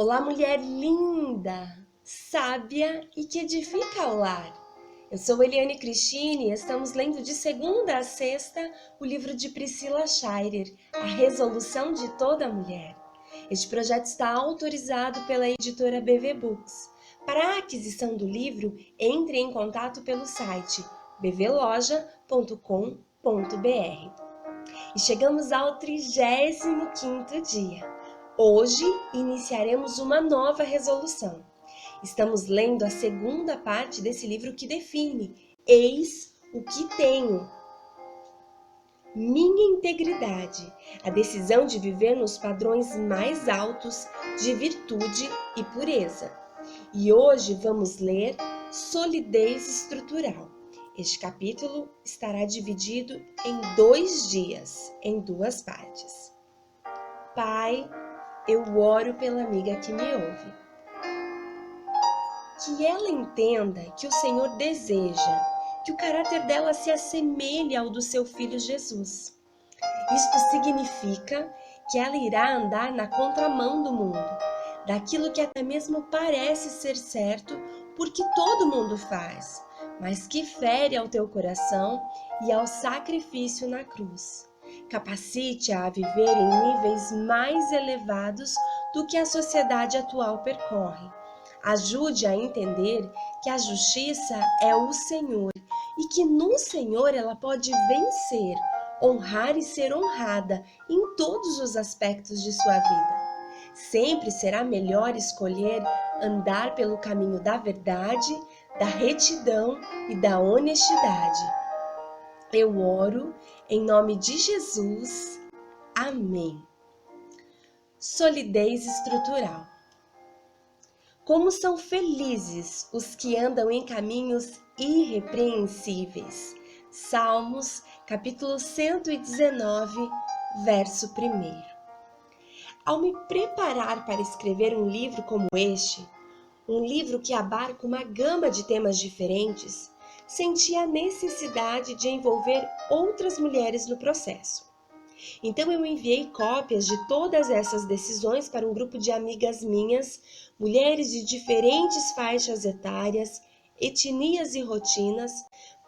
Olá, mulher linda, sábia e que edifica o lar. Eu sou Eliane Cristine e estamos lendo de segunda a sexta o livro de Priscila Shirer, A Resolução de Toda Mulher. Este projeto está autorizado pela editora BV Books. Para a aquisição do livro, entre em contato pelo site bvloja.com.br. E chegamos ao 35º dia. Hoje iniciaremos uma nova resolução. Estamos lendo a segunda parte desse livro que define: eis o que tenho. Minha integridade, a decisão de viver nos padrões mais altos de virtude e pureza. E hoje vamos ler solidez estrutural. Este capítulo estará dividido em 2 dias, em 2 partes. Pai, eu oro pela amiga que me ouve. Que ela entenda que o Senhor deseja que o caráter dela se assemelhe ao do seu filho Jesus. Isto significa que ela irá andar na contramão do mundo, daquilo que até mesmo parece ser certo, porque todo mundo faz, mas que fere ao teu coração e ao sacrifício na cruz. Capacite-a a viver em níveis mais elevados do que a sociedade atual percorre. Ajude a entender que a justiça é o Senhor e que no Senhor ela pode vencer, honrar e ser honrada em todos os aspectos de sua vida. Sempre será melhor escolher andar pelo caminho da verdade, da retidão e da honestidade. Eu oro em nome de Jesus. Amém. Solidez estrutural. Como são felizes os que andam em caminhos irrepreensíveis. Salmos, capítulo 119, verso 1. Ao me preparar para escrever um livro como este, um livro que abarca uma gama de temas diferentes, senti a necessidade de envolver outras mulheres no processo. Então eu enviei cópias de todas essas decisões para um grupo de amigas minhas, mulheres de diferentes faixas etárias, etnias e rotinas,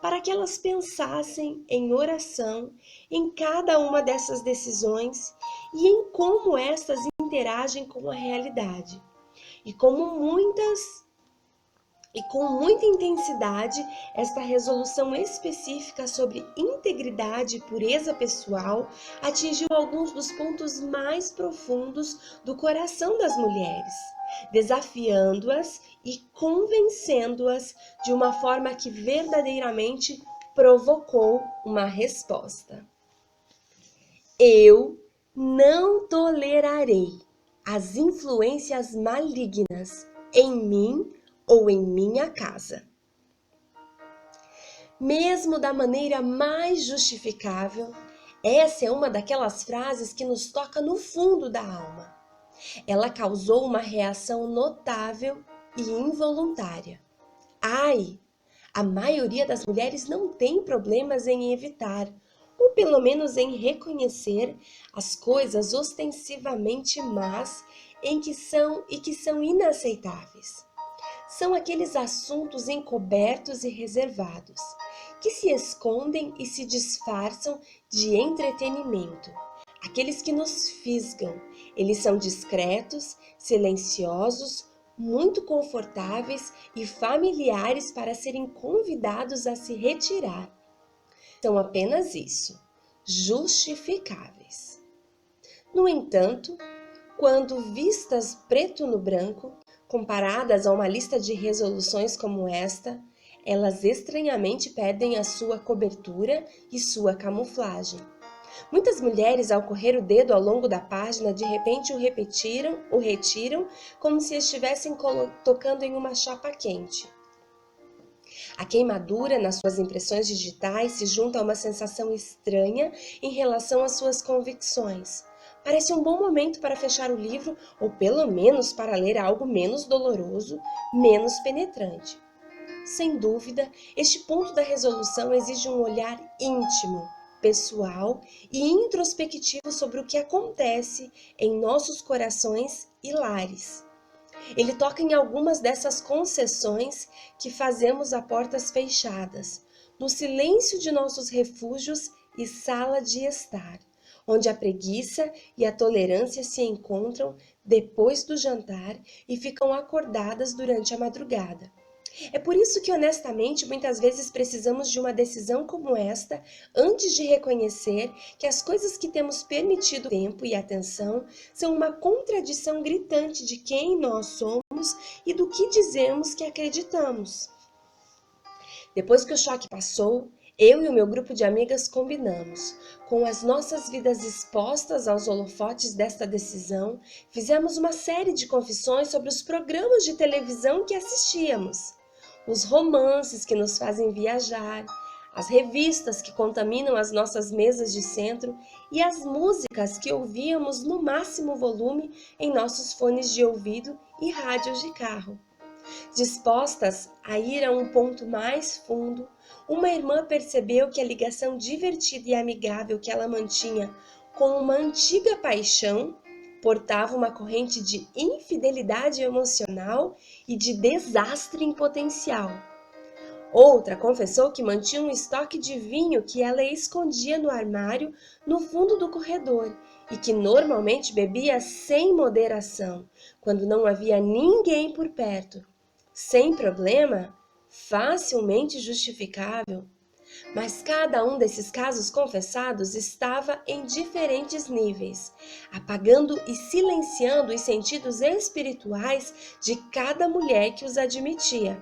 para que elas pensassem em oração em cada uma dessas decisões e em como estas interagem com a realidade. E com muita intensidade, esta resolução específica sobre integridade e pureza pessoal atingiu alguns dos pontos mais profundos do coração das mulheres, desafiando-as e convencendo-as de uma forma que verdadeiramente provocou uma resposta. Eu não tolerarei as influências malignas em mim ou em minha casa. Mesmo da maneira mais justificável, essa é uma daquelas frases que nos toca no fundo da alma. Ela causou uma reação notável e involuntária. Ai, a maioria das mulheres não tem problemas em evitar, ou pelo menos em reconhecer as coisas ostensivamente más que são inaceitáveis. São aqueles assuntos encobertos e reservados, que se escondem e se disfarçam de entretenimento. Aqueles que nos fisgam, eles são discretos, silenciosos, muito confortáveis e familiares para serem convidados a se retirar. São apenas isso, justificáveis. No entanto, quando vistas preto no branco, comparadas a uma lista de resoluções como esta, elas estranhamente perdem a sua cobertura e sua camuflagem. Muitas mulheres, ao correr o dedo ao longo da página, de repente o retiram como se estivessem tocando em uma chapa quente. A queimadura nas suas impressões digitais se junta a uma sensação estranha em relação às suas convicções. Parece um bom momento para fechar o livro, ou pelo menos para ler algo menos doloroso, menos penetrante. Sem dúvida, este ponto da resolução exige um olhar íntimo, pessoal e introspectivo sobre o que acontece em nossos corações e lares. Ele toca em algumas dessas concessões que fazemos a portas fechadas, no silêncio de nossos refúgios e sala de estar, onde a preguiça e a tolerância se encontram depois do jantar e ficam acordadas durante a madrugada. É por isso que, honestamente, muitas vezes precisamos de uma decisão como esta antes de reconhecer que as coisas que temos permitido tempo e atenção são uma contradição gritante de quem nós somos e do que dizemos que acreditamos. Depois que o choque passou, eu e o meu grupo de amigas combinamos. Com as nossas vidas expostas aos holofotes desta decisão, fizemos uma série de confissões sobre os programas de televisão que assistíamos, os romances que nos fazem viajar, as revistas que contaminam as nossas mesas de centro e as músicas que ouvíamos no máximo volume em nossos fones de ouvido e rádios de carro. Dispostas a ir a um ponto mais fundo, uma irmã percebeu que a ligação divertida e amigável que ela mantinha com uma antiga paixão portava uma corrente de infidelidade emocional e de desastre em potencial. Outra confessou que mantinha um estoque de vinho que ela escondia no armário no fundo do corredor e que normalmente bebia sem moderação, quando não havia ninguém por perto. Sem problema, facilmente justificável. Mas cada um desses casos confessados estava em diferentes níveis, apagando e silenciando os sentidos espirituais de cada mulher que os admitia.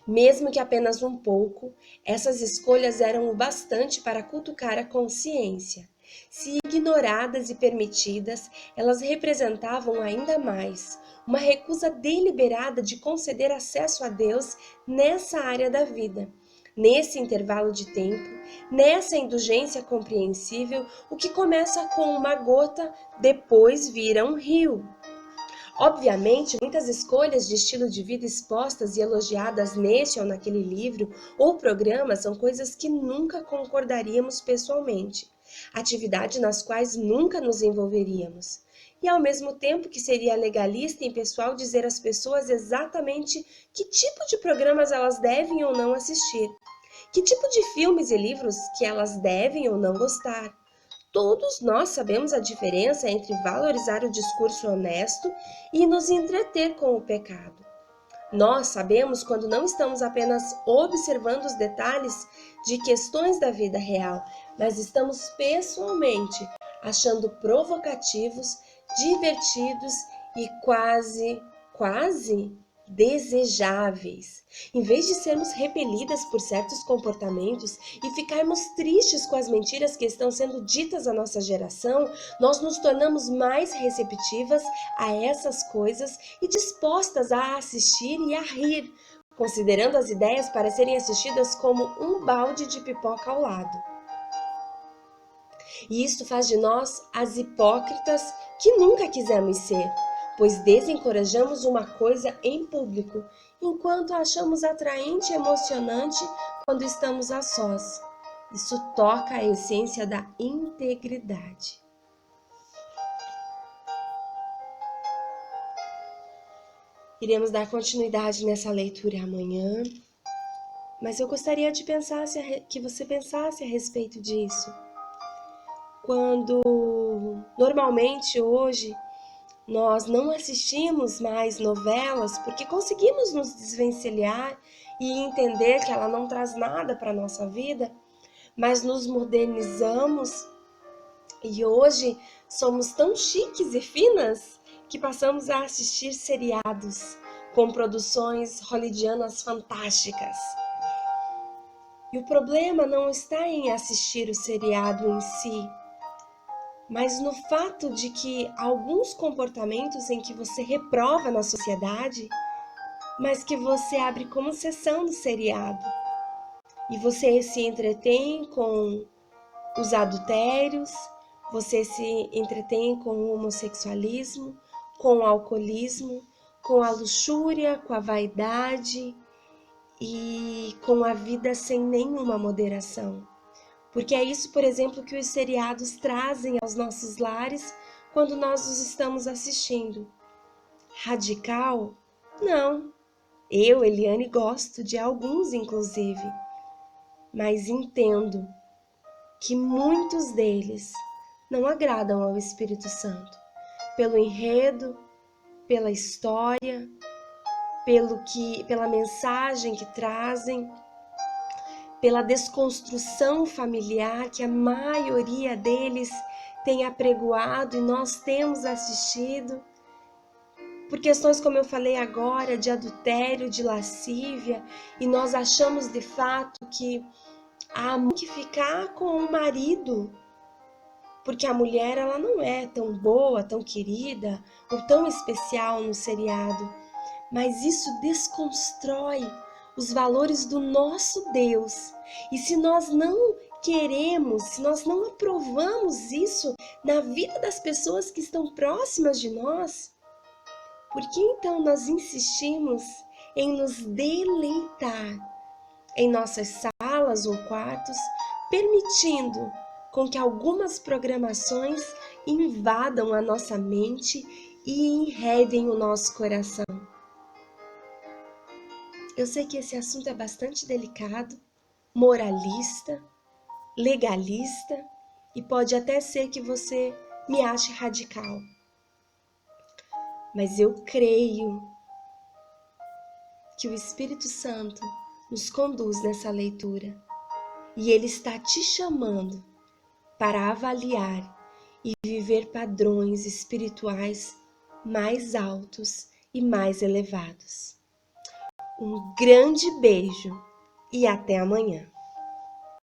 Mesmo que apenas um pouco, essas escolhas eram o bastante para cutucar a consciência. Se ignoradas e permitidas, elas representavam ainda mais uma recusa deliberada de conceder acesso a Deus nessa área da vida. Nesse intervalo de tempo, nessa indulgência compreensível, o que começa com uma gota, depois vira um rio. Obviamente, muitas escolhas de estilo de vida expostas e elogiadas neste ou naquele livro ou programa são coisas que nunca concordaríamos pessoalmente, atividades nas quais nunca nos envolveríamos. E ao mesmo tempo que seria legalista e impessoal dizer às pessoas exatamente que tipo de programas elas devem ou não assistir, que tipo de filmes e livros que elas devem ou não gostar. Todos nós sabemos a diferença entre valorizar o discurso honesto e nos entreter com o pecado. Nós sabemos quando não estamos apenas observando os detalhes de questões da vida real, mas estamos pessoalmente achando provocativos, divertidos e quase desejáveis. Em vez de sermos repelidas por certos comportamentos e ficarmos tristes com as mentiras que estão sendo ditas à nossa geração, nós nos tornamos mais receptivas a essas coisas e dispostas a assistir e a rir, considerando as ideias para serem assistidas como um balde de pipoca ao lado. E isto faz de nós as hipócritas que nunca quisemos ser, pois desencorajamos uma coisa em público, enquanto a achamos atraente e emocionante quando estamos a sós. Isso toca a essência da integridade. Iremos dar continuidade nessa leitura amanhã, mas eu gostaria de que você pensasse a respeito disso. Quando normalmente hoje nós não assistimos mais novelas porque conseguimos nos desvencilhar e entender que ela não traz nada para a nossa vida, mas nos modernizamos e hoje somos tão chiques e finas que passamos a assistir seriados com produções hollywoodianas fantásticas. E o problema não está em assistir o seriado em si, mas no fato de que alguns comportamentos em que você reprova na sociedade, mas que você abre como sessão do seriado, e você se entretém com os adultérios, você se entretém com o homossexualismo, com o alcoolismo, com a luxúria, com a vaidade e com a vida sem nenhuma moderação. Porque é isso, por exemplo, que os seriados trazem aos nossos lares quando nós os estamos assistindo. radical? Não. Eu, Eliane, gosto de alguns, inclusive, mas entendo que muitos deles não agradam ao Espírito Santo, pelo enredo, pela história, pela mensagem que trazem, pela desconstrução familiar que a maioria deles tem apregoado e nós temos assistido, por questões, como eu falei agora, de adultério, de lascívia, e nós achamos de fato que há que ficar com o marido, porque a mulher ela não é tão boa, tão querida ou tão especial no seriado, mas isso desconstrói os valores do nosso Deus. E se nós não queremos, se nós não aprovamos isso na vida das pessoas que estão próximas de nós, por que então nós insistimos em nos deleitar em nossas salas ou quartos, permitindo com que algumas programações invadam a nossa mente e enredem o nosso coração? Eu sei que esse assunto é bastante delicado, moralista, legalista e pode até ser que você me ache radical. Mas eu creio que o Espírito Santo nos conduz nessa leitura e Ele está te chamando para avaliar e viver padrões espirituais mais altos e mais elevados. Um grande beijo e até amanhã.